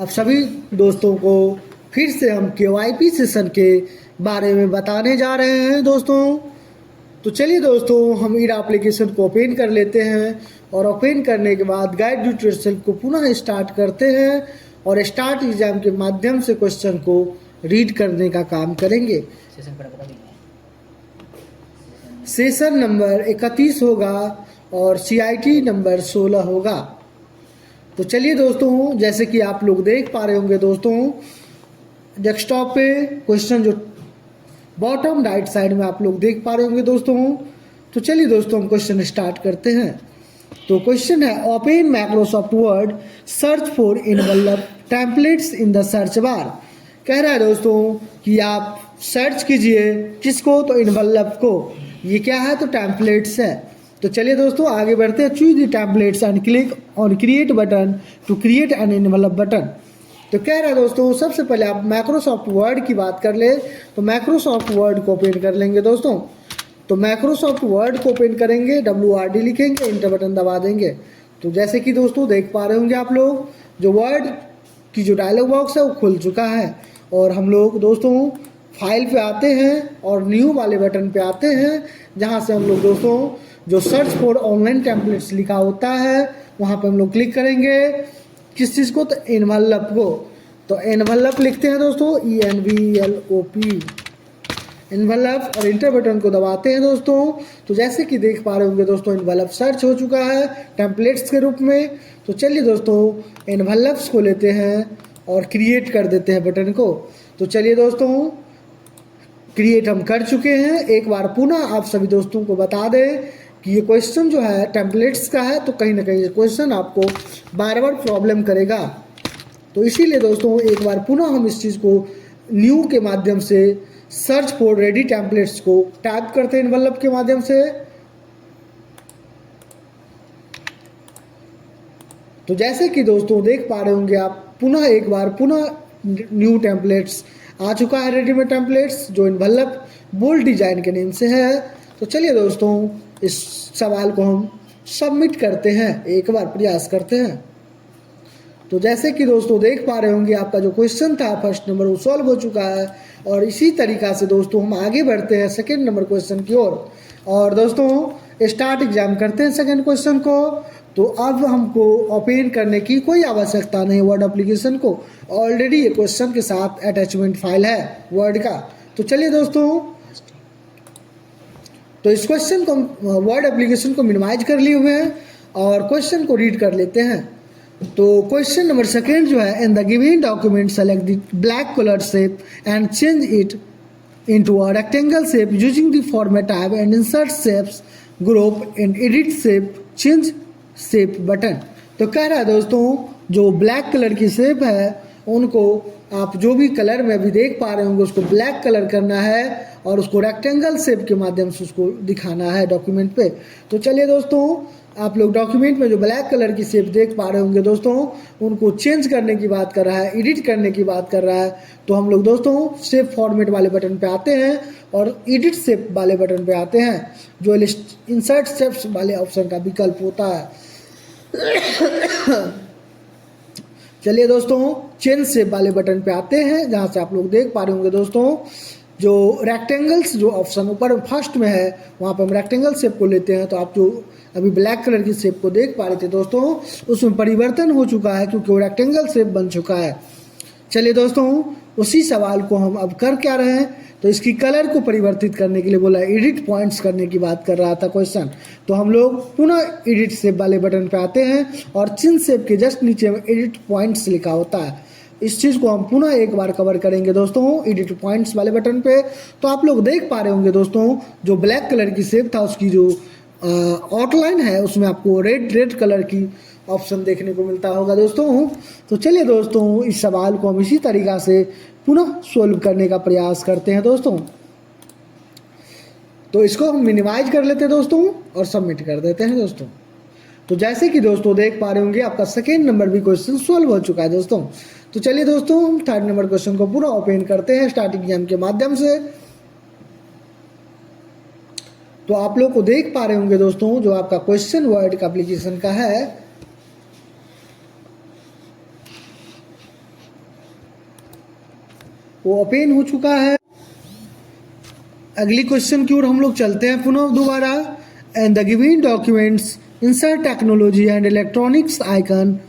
अब सभी दोस्तों को फिर से हम KYP सेशन के बारे में बताने जा रहे हैं दोस्तों। तो चलिए दोस्तों, हम ईरा एप्लीकेशन को ओपन कर लेते हैं और ओपन करने के बाद गाइड टू सेल्फ को पुनः स्टार्ट करते हैं और स्टार्ट एग्जाम के माध्यम से क्वेश्चन को रीड करने का काम करेंगे। सेशन नंबर 31 होगा और CIT नंबर 16 होगा। तो चलिए दोस्तों, जैसे कि आप लोग देख पा रहे होंगे दोस्तों, डेस्कटॉप पे क्वेश्चन जो बॉटम राइट साइड में आप लोग देख पा रहे होंगे दोस्तों। तो चलिए दोस्तों, हम क्वेश्चन स्टार्ट करते हैं। तो क्वेश्चन है, open Microsoft word, search for envelope templates in the search bar. कह रहा है दोस्तों कि आप सर्च कीजिए किसको, तो इनवलप को। ये क्या है, तो टेम्पलेट्स है। तो चलिए दोस्तों आगे बढ़ते हैं। Choose the templates and click on create button to create an envelope button. तो कह रहा है दोस्तों, सबसे पहले आप माइक्रोसॉफ्ट वर्ड की बात कर ले तो माइक्रोसॉफ्ट वर्ड को ओपन कर लेंगे दोस्तों। तो माइक्रोसॉफ्ट वर्ड को ओपन करेंगे, WRD लिखेंगे, इंटर बटन दबा देंगे। तो जैसे कि दोस्तों देख पा रहे होंगे आप लोग, जो वर्ड की जो डायलॉग बॉक्स है वो खुल चुका है। और हम लोग दोस्तों फाइल पे आते हैं और न्यू वाले बटन पे आते हैं, जहाँ से हम लोग दोस्तों जो सर्च फॉर ऑनलाइन टेम्पलेट्स लिखा होता है वहाँ पे हम लोग क्लिक करेंगे। किस चीज़ को, तो एनवलप को। तो एनवलप लिखते हैं दोस्तों, ENVLOP एनवलप, और इंटर बटन को दबाते हैं दोस्तों। तो जैसे कि देख पा रहे होंगे दोस्तों, एनवलप सर्च हो चुका है टेम्पलेट्स के रूप में। तो चलिए दोस्तों एनवलप्स को लेते हैं और क्रिएट कर देते हैं बटन को। तो चलिए दोस्तों, क्रिएट हम कर चुके हैं। एक बार पुनः आप सभी दोस्तों को बता दें कि ये क्वेश्चन जो है टेम्पलेट्स का है, तो कहीं ना कहीं ये क्वेश्चन आपको बार बार प्रॉब्लम करेगा। तो इसीलिए दोस्तों एक बार पुनः हम इस चीज़ को न्यू के माध्यम से सर्च फॉर रेडी टेम्पलेट्स को टाइप करते हैं इनवलप के माध्यम से। तो जैसे कि दोस्तों देख पा रहे होंगे आप, पुनः एक बार पुनः न्यू टेम्पलेट्स आ चुका है, रेडीमेड टेम्पलेट्स जो इनवलप बोल्ड डिजाइन के नेम से है। तो चलिए दोस्तों इस सवाल को हम सबमिट करते हैं, एक बार प्रयास करते हैं। तो जैसे कि दोस्तों देख पा रहे होंगे, आपका जो क्वेश्चन था फर्स्ट नंबर वो सॉल्व हो चुका है। और इसी तरीका से दोस्तों हम आगे बढ़ते हैं सेकेंड नंबर क्वेश्चन की ओर। और दोस्तों स्टार्ट एग्जाम करते हैं सेकेंड क्वेश्चन को। तो अब हमको ओपन करने की कोई आवश्यकता नहीं वर्ड एप्लीकेशन को, ऑलरेडी ये क्वेश्चन के साथ अटैचमेंट फाइल है वर्ड का। तो चलिए दोस्तों, तो इस क्वेश्चन को वर्ड एप्लीकेशन को मिनिमाइज कर लिए हुए हैं और क्वेश्चन को रीड कर लेते हैं। तो क्वेश्चन नंबर सेकेंड जो है, in the given document select the black colour shape and change it into a rectangle shape using the format tab and insert shapes group and edit shape change shape button। तो कह रहा है दोस्तों, जो black colour की shape है उनको आप जो भी कलर में अभी देख पा रहे होंगे उसको ब्लैक कलर करना है और उसको रेक्टेंगल शेप के माध्यम से उसको दिखाना है डॉक्यूमेंट पे। तो चलिए दोस्तों, आप लोग डॉक्यूमेंट में जो ब्लैक कलर की शेप देख पा रहे होंगे दोस्तों, उनको चेंज करने की बात कर रहा है, एडिट करने की बात कर रहा है। तो हम लोग दोस्तों शेप फॉर्मेट वाले बटन पे आते हैं और एडिट शेप वाले बटन पे आते हैं, जो इंसर्ट शेप्स वाले ऑप्शन का विकल्प होता है। चलिए दोस्तों चेंज शेप वाले बटन पे आते हैं, जहाँ से आप लोग देख पा रहे होंगे दोस्तों जो रेक्टेंगल्स जो ऑप्शन ऊपर फर्स्ट में है वहाँ पर हम रेक्टेंगल शेप को लेते हैं। तो आप जो अभी ब्लैक कलर की शेप को देख पा रहे थे दोस्तों, उसमें परिवर्तन हो चुका है क्योंकि वो रेक्टेंगल शेप बन चुका है। चलिए दोस्तों, उसी सवाल को हम अब कर क्या रहे हैं, तो इसकी कलर को परिवर्तित करने के लिए बोला, एडिट पॉइंट्स करने की बात कर रहा था क्वेश्चन। तो हम लोग पुनः एडिट शेप वाले बटन पे आते हैं और चिन शेप के जस्ट नीचे में एडिट पॉइंट्स लिखा होता है। इस चीज़ को हम पुनः एक बार कवर करेंगे दोस्तों एडिट पॉइंट्स वाले बटन पे। तो आप लोग देख पा रहे होंगे दोस्तों, जो ब्लैक कलर की शेप था उसकी जो आउटलाइन है उसमें आपको रेड कलर की ऑप्शन देखने को मिलता होगा दोस्तों। तो चलिए दोस्तों, इस सवाल को हम इसी तरीक़ा से पुनः सोल्व करने का प्रयास करते हैं दोस्तों। तो इसको हम मिनिमाइज कर लेते हैं दोस्तों और सबमिट कर देते हैं दोस्तों। तो जैसे कि दोस्तों देख पा रहे होंगे, आपका सेकेंड नंबर भी क्वेश्चन सोल्व हो चुका है दोस्तों। तो चलिए दोस्तों, हम थर्ड नंबर क्वेश्चन को पूरा ओपन करते हैं स्टार्टिंग एग्जाम के माध्यम से। तो आप लोग को देख पा रहे होंगे दोस्तों, जो आपका क्वेश्चन वर्ड का एप्लीकेशन का है वो ओपन हो चुका है। अगली क्वेश्चन की ओर हम लोग चलते हैं पुनः दोबारा। And the given documents insert technology and electronics icon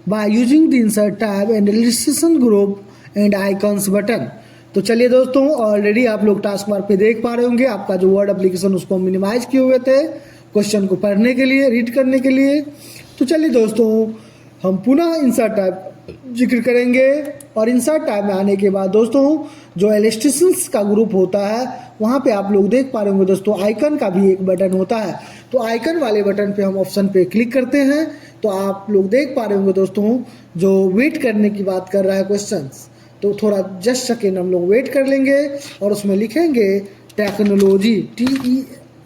bye using the insert tab and illustration group and icons button. तो चलिए दोस्तों, ऑलरेडी आप लोग टास्क बार पे देख पा रहे होंगे आपका जो वर्ड एप्लीकेशन उसको मिनिमाइज किए हुए थे क्वेश्चन को पढ़ने के लिए, रीड करने के लिए। तो चलिए दोस्तों, हम पुनः इंसर्ट टैब जिक्र करेंगे और इंसर्ट टैब में आने के बाद दोस्तों जो इलस्ट्रेशंस का ग्रुप होता है वहाँ पे आप लोग देख पा रहे होंगे दोस्तों आइकन का भी एक बटन होता है। तो आइकन वाले बटन पे हम ऑप्शन पे क्लिक करते हैं तो आप लोग देख पा रहे होंगे दोस्तों जो वेट करने की बात कर रहा है क्वेश्चंस। तो थोड़ा जस्ट सेकेंड हम लोग वेट कर लेंगे और उसमें लिखेंगे टेक्नोलॉजी, TECHNOLOGY,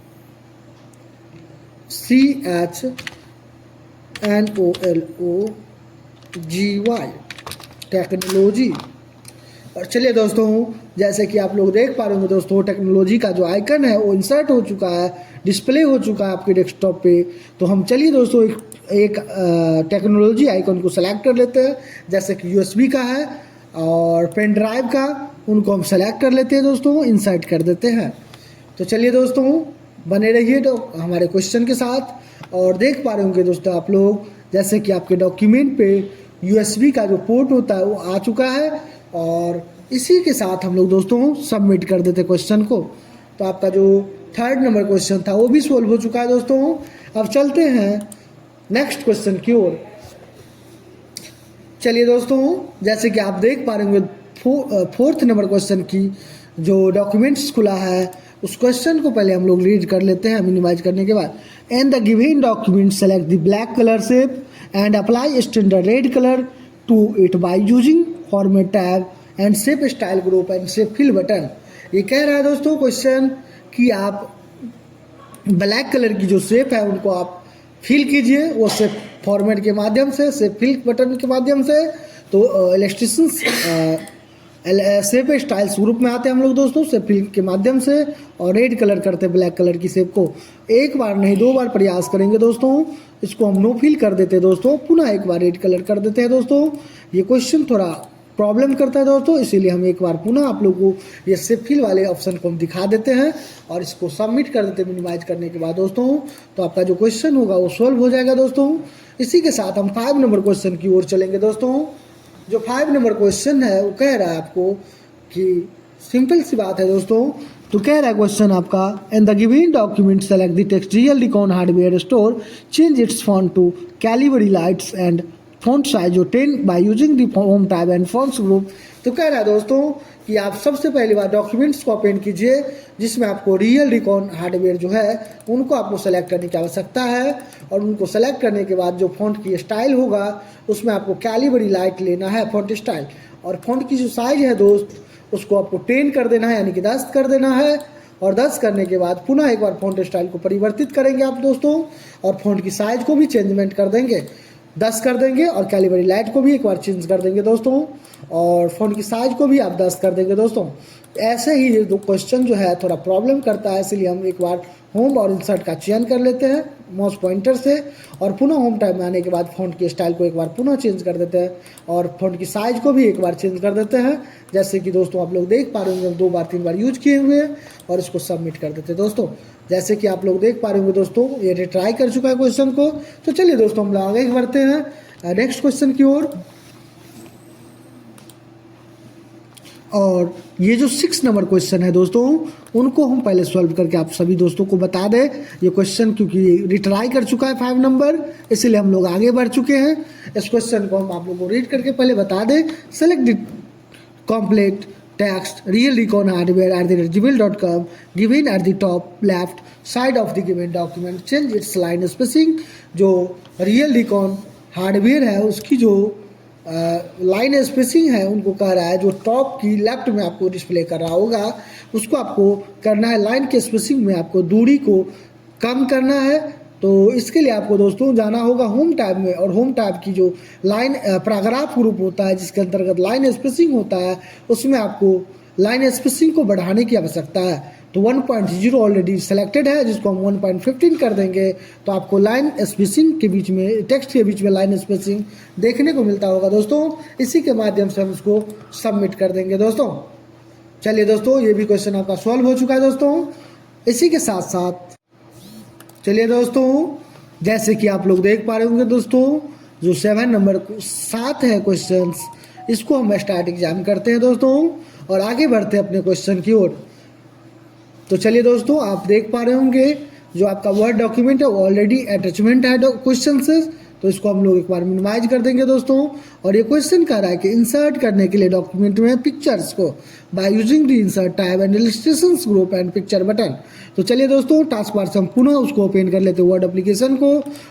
टेक्नोलॉजी। और चलिए दोस्तों, जैसे कि आप लोग देख पा रहे होंगे दोस्तों टेक्नोलॉजी का जो आइकन है वो इंसर्ट हो चुका है, डिस्प्ले हो चुका है आपके डेस्कटॉप पे। तो हम चलिए दोस्तों एक टेक्नोलॉजी आइकन को सेलेक्ट कर लेते हैं, जैसे कि USB का है और पेन ड्राइव का, उनको हम सेलेक्ट कर लेते हैं दोस्तों, इंसर्ट कर देते हैं। तो चलिए दोस्तों, बने रहिए तो हमारे क्वेश्चन के साथ। और देख पा रहे होंगे दोस्तों आप लोग जैसे कि आपके डॉक्यूमेंट पे USB का जो पोर्ट होता है वो आ चुका है और इसी के साथ हम लोग दोस्तों सबमिट कर देते क्वेश्चन को। तो आपका जो 3rd नंबर क्वेश्चन था वो भी सोल्व हो चुका है दोस्तों। अब चलते हैं नेक्स्ट क्वेश्चन की ओर। चलिए दोस्तों, जैसे कि आप देख पा रहे होंगे 4th नंबर क्वेश्चन की जो डॉक्यूमेंट्स खुला है उस क्वेश्चन को पहले हम लोग रीड कर लेते हैं मिनिमाइज करने के बाद। And the given document select the black colour shape and apply standard red colour to it by using format tab and shape style group and shape fill button. ये कह रहा है दोस्तों क्वेश्चन कि आप ब्लैक कलर की जो shape है उनको आप फिल कीजिए, वो शेप फॉर्मेट के माध्यम से, शेप फिल बटन के माध्यम से। तो इलस्ट्रेशंस शेप स्टाइल्स ग्रुप में आते हैं हम लोग दोस्तों शेप फिल के माध्यम से और रेड कलर करते हैं ब्लैक कलर की शेप को। एक बार नहीं 2 बार प्रयास करेंगे दोस्तों, इसको हम नो फिल कर देते हैं दोस्तों, पुनः एक बार रेड कलर कर देते हैं दोस्तों। ये क्वेश्चन थोड़ा प्रॉब्लम करता है दोस्तों, इसीलिए हम एक बार पुनः आप लोगों को ये शेप फिल वाले ऑप्शन को हम दिखा देते हैं और इसको सबमिट कर देते हैं मिनिमाइज करने के बाद दोस्तों। तो आपका जो क्वेश्चन होगा वो सॉल्व हो जाएगा दोस्तों। इसी के साथ हम 5 नंबर क्वेश्चन की ओर चलेंगे दोस्तों। जो 5 नंबर क्वेश्चन है वो कह रहा है आपको कि सिंपल सी बात है दोस्तों। तो कह रहा है क्वेश्चन आपका and the given document select the text real recon hardware store change its font to Calibri lights and font size 10 by using the home tab and fonts group. तो कह रहा है दोस्तों कि आप सबसे पहली बार डॉक्यूमेंट्स को ओपन कीजिए जिसमें आपको रियल रिकॉन हार्डवेयर जो है उनको आपको सेलेक्ट करने की आवश्यकता है और उनको सेलेक्ट करने के बाद जो फॉन्ट की स्टाइल होगा उसमें आपको कैलिबरी लाइट लेना है फॉन्ट स्टाइल, और फॉन्ट की जो साइज है दोस्त उसको आपको 10 कर देना है, यानी कि 10 कर देना है। और 10 करने के बाद पुनः एक बार फॉन्ट स्टाइल को परिवर्तित करेंगे आप दोस्तों और फॉन्ट की साइज को भी चेंजमेंट कर देंगे, 10 कर देंगे और कैलिबरी लाइट को भी एक बार चेंज कर देंगे दोस्तों और फॉन्ट की साइज को भी आप 10 कर देंगे दोस्तों। ऐसे ही ये दो क्वेश्चन जो है थोड़ा प्रॉब्लम करता है, इसलिए हम एक बार होम और इंसर्ट का चयन कर लेते हैं माउस पॉइंटर से और पुनः होम टैब में आने के बाद फॉन्ट की स्टाइल को एक बार पुनः चेंज कर देते हैं और फॉन्ट की साइज को भी एक बार चेंज कर देते हैं। जैसे कि दोस्तों आप लोग देख पा रहे होंगे 2 बार 3 बार यूज किए हुए हैं और इसको सबमिट कर देते हैं दोस्तों। जैसे कि आप लोग देख पा रहे होंगे दोस्तों ये रिट्राई कर चुका है क्वेश्चन को। तो चलिए दोस्तों हम लोग आगे बढ़ते हैं नेक्स्ट क्वेश्चन की ओर। और ये जो 6 नंबर क्वेश्चन है दोस्तों उनको हम पहले सॉल्व करके आप सभी दोस्तों को बता दें। ये क्वेश्चन क्योंकि रिट्राई कर चुका है 5 नंबर, इसलिए हम लोग आगे बढ़ चुके हैं। इस क्वेश्चन को हम आप लोगों को रीड करके पहले बता दें। Select the complete text real recon hardware @gmail.com given at the top left side of the given document change it's line spacing. जो रियल रिकॉन हार्डवेयर है उसकी जो लाइन स्पेसिंग है उनको कह रहा है, जो टॉप की लेफ्ट में आपको डिस्प्ले कर रहा होगा उसको आपको करना है लाइन के स्पेसिंग में आपको दूरी को कम करना है। तो इसके लिए आपको दोस्तों जाना होगा होम टैब में और होम टैब की जो लाइन पैराग्राफ ग्रुप होता है जिसके अंतर्गत लाइन स्पेसिंग होता है उसमें आपको लाइन स्पेसिंग को बढ़ाने की आवश्यकता है। तो 1.0 ऑलरेडी सेलेक्टेड है, जिसको हम 1.15 कर देंगे तो आपको लाइन स्पेसिंग के बीच में, टेक्स्ट के बीच में लाइन स्पेसिंग देखने को मिलता होगा दोस्तों। इसी के माध्यम से हम इसको सबमिट कर देंगे दोस्तों। चलिए दोस्तों, ये भी क्वेश्चन आपका सॉल्व हो चुका है दोस्तों। इसी के साथ साथ चलिए दोस्तों, जैसे कि आप लोग देख पा रहे होंगे दोस्तों, जो 7 नंबर 7 है क्वेश्चंस, इसको हम स्टार्ट एग्जाम करते हैं दोस्तों और आगे बढ़ते हैं अपने क्वेश्चन की ओर। तो चलिए दोस्तों, आप देख पा रहे होंगे जो आपका वर्ड डॉक्यूमेंट है वो ऑलरेडी अटैचमेंट है क्वेश्चन से, तो इसको हम लोग एक बार मिनिमाइज कर देंगे दोस्तों। और ये क्वेश्चन कह रहा है कि इंसर्ट करने के लिए डॉक्यूमेंट में पिक्चर्स को bye using the insert tab and illustrations group and picture button. तो चलिए दोस्तों, टास्क बार से हम पुनः उसको ओपन कर लेते हैं वर्ड एप्लीकेशन को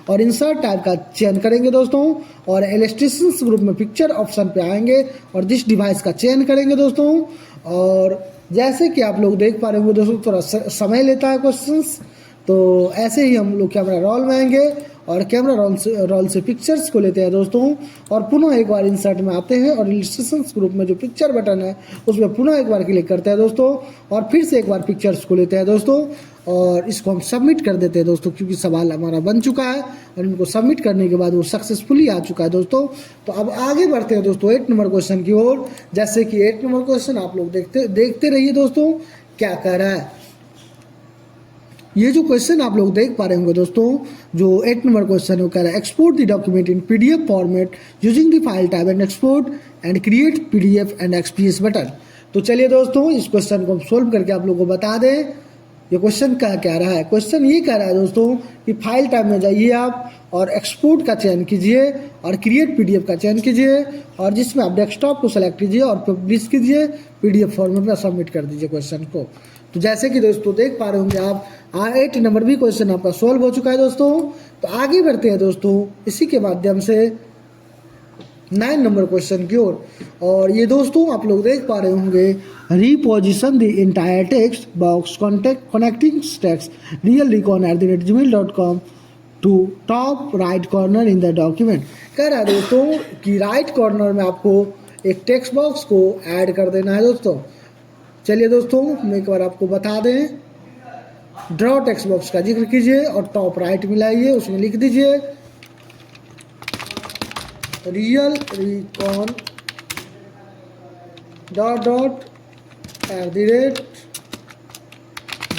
और इंसर्ट टैब का चयन करेंगे दोस्तों और इलस्ट्रेशंस ग्रुप में पिक्चर ऑप्शन पे आएंगे और दिस डिवाइस का चयन करेंगे दोस्तों। और जैसे कि आप लोग देख पा रहे होंगे दोस्तों, थोड़ा समय लेता है क्वेश्चंस, तो ऐसे ही हम लोग कैमरा रोल में आएंगे और कैमरा रोल से पिक्चर्स को लेते हैं दोस्तों और पुनः एक बार इंसर्ट में आते हैं और इलस्ट्रेशंस ग्रुप में जो पिक्चर बटन है उसमें पुनः एक बार क्लिक करते हैं दोस्तों और फिर से एक बार पिक्चर्स को लेते हैं दोस्तों और इसको हम सबमिट कर देते हैं दोस्तों, क्योंकि सवाल हमारा बन चुका है और इनको सबमिट करने के बाद वो सक्सेसफुली आ चुका है दोस्तों। तो अब आगे बढ़ते हैं दोस्तों 8 नंबर क्वेश्चन की ओर। जैसे कि 8 नंबर क्वेश्चन आप लोग देखते रहिए दोस्तों क्या कह रहा है। ये जो क्वेश्चन आप लोग देख पा रहे होंगे दोस्तों, जो 8 नंबर क्वेश्चन है वो कह रहा है export the document in PDF format using the file tab and export and create PDF and XPS button. तो चलिए दोस्तों, इस क्वेश्चन को हम सोल्व करके आप लोगों को बता दें ये क्वेश्चन कह रहा है। क्वेश्चन ये कह रहा है दोस्तों कि फाइल टैब में जाइए आप और एक्सपोर्ट का चयन कीजिए और क्रिएट पीडीएफ का चयन कीजिए और जिसमें आप डेस्कटॉप को सेलेक्ट कीजिए और पब्लिश कीजिए, पीडीएफ फॉर्मेट में सबमिट कर दीजिए क्वेश्चन को। तो जैसे कि दोस्तों देख पा रहे होंगे आप, 8 नंबर भी क्वेश्चन आपका सॉल्व हो चुका है दोस्तों। तो आगे बढ़ते हैं दोस्तों इसी के माध्यम से 9 नंबर क्वेश्चन की ओर। और ये दोस्तों आप लोग देख पा रहे होंगे, reposition the entire text box connecting text realrecon@gmail.com to top right corner in the document. कह रहा है दोस्तों कि राइट कॉर्नर में आपको एक टेक्स्ट बॉक्स को ऐड कर देना है दोस्तों। चलिए दोस्तों, हम एक बार आपको बता दें, ड्रॉ टेक्स्ट बॉक्स का जिक्र कीजिए और टॉप राइट मिलाइए, उसमें लिख दीजिए realrecon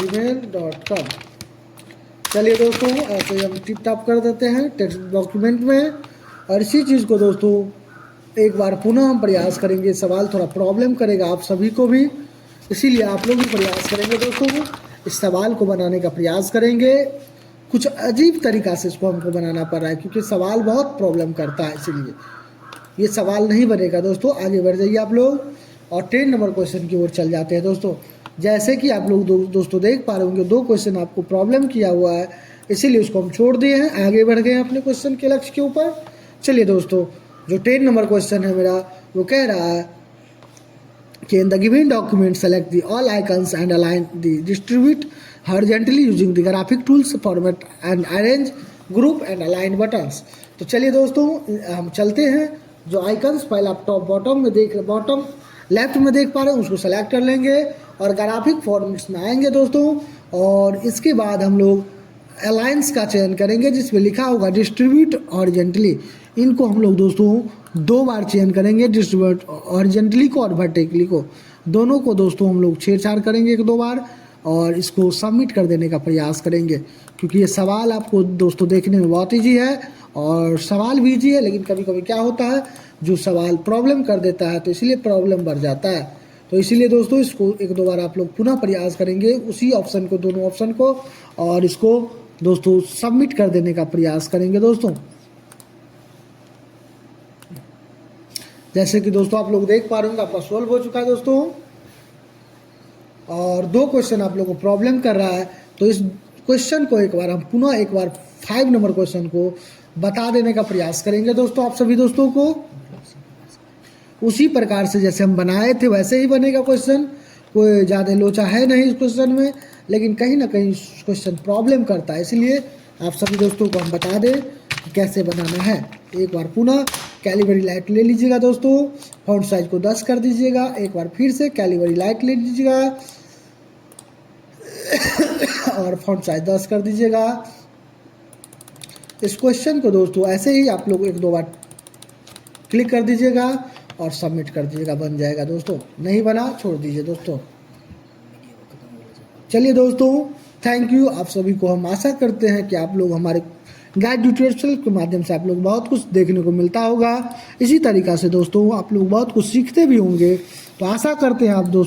@gmail.com। चलिए दोस्तों, ऐसे हम टिप टॉप कर देते हैं टेक्स्ट डॉक्यूमेंट में और इसी चीज़ को दोस्तों एक बार पुनः हम प्रयास करेंगे। सवाल थोड़ा प्रॉब्लम करेगा आप सभी को भी, इसीलिए आप लोग भी प्रयास करेंगे दोस्तों, इस सवाल को बनाने का प्रयास करेंगे। कुछ अजीब तरीक़ा से इसको हमको बनाना पड़ रहा है क्योंकि सवाल बहुत प्रॉब्लम करता है, इसीलिए ये सवाल नहीं बनेगा दोस्तों। आगे बढ़ जाइए आप लोग और 10 नंबर क्वेश्चन की ओर चल जाते हैं दोस्तों। जैसे कि आप लोग दोस्तों देख पा रहे होंगे, 2 क्वेश्चन आपको प्रॉब्लम किया हुआ है, इसीलिए उसको हम छोड़ दिए हैं, आगे बढ़ गए हैं अपने क्वेश्चन के लक्ष्य के ऊपर। चलिए दोस्तों, जो 10 नंबर क्वेश्चन है मेरा, वो कह रहा है कि in the given document select the all icons and align the distribute horizontally using the graphic tools format and arrange group and align buttons। तो चलिए दोस्तों, हम चलते हैं। जो आइकन्स पहले आप बॉटम लेफ्ट में देख पा रहे हैं उसको सेलेक्ट कर लेंगे और ग्राफिक फॉर्मेट्स में आएंगे दोस्तों और इसके बाद हम लोग अलाइंस का चयन करेंगे जिसमें लिखा होगा डिस्ट्रीब्यूट हॉरिजॉन्टली। इनको हम लोग दोस्तों 2 बार चयन करेंगे, डिस्ट्रीब्यूट हॉरिजॉन्टली को और वर्टिकली को, दोनों को दोस्तों हम लोग छेड़छाड़ करेंगे 1-2 बार और इसको सबमिट कर देने का प्रयास करेंगे, क्योंकि ये सवाल आपको दोस्तों देखने में बहुत ईजी है और सवाल भी ईजी है, लेकिन कभी कभी क्या होता है जो सवाल प्रॉब्लम कर देता है तो इसलिए प्रॉब्लम बढ़ जाता है। तो इसीलिए दोस्तों इसको 1-2 बार आप लोग पुनः प्रयास करेंगे उसी ऑप्शन को, दोनों ऑप्शन को, और इसको दोस्तों सबमिट कर देने का प्रयास करेंगे दोस्तों। जैसे कि दोस्तों आप लोग देख पा रहे होंगे आपका सॉल्व हो चुका है दोस्तों और 2 क्वेश्चन आप लोगों को प्रॉब्लम कर रहा है। तो इस क्वेश्चन को एक बार हम पुनः 5 नंबर क्वेश्चन को बता देने का प्रयास करेंगे दोस्तों आप सभी दोस्तों को। उसी प्रकार से जैसे हम बनाए थे वैसे ही बनेगा क्वेश्चन, कोई ज़्यादा लोचा है नहीं इस क्वेश्चन में, लेकिन कहीं ना कहीं क्वेश्चन प्रॉब्लम करता है, इसलिए आप सभी दोस्तों को हम बता दें कि कैसे बनाना है। एक बार पुनः कैलिबरी लाइट ले लीजिएगा दोस्तों, फॉन्ट साइज को 10 कर दीजिएगा। एक बार फिर से कैलिबरी लाइट ले लीजिएगा, और फॉन्ट साइज 10 कर दीजिएगा। इस क्वेश्चन को दोस्तों ऐसे ही आप लोग 1-2 बार क्लिक कर दीजिएगा और सबमिट कर दीजिएगा, बन जाएगा दोस्तों। नहीं बना छोड़ दीजिए दोस्तों। चलिए दोस्तों, थैंक यू आप सभी को। हम आशा करते हैं कि आप लोग हमारे गाइड ट्यूटोरियल के माध्यम से आप लोग बहुत कुछ देखने को मिलता होगा। इसी तरीक़ा से दोस्तों आप लोग बहुत कुछ सीखते भी होंगे। तो आशा करते हैं आप दोस्तों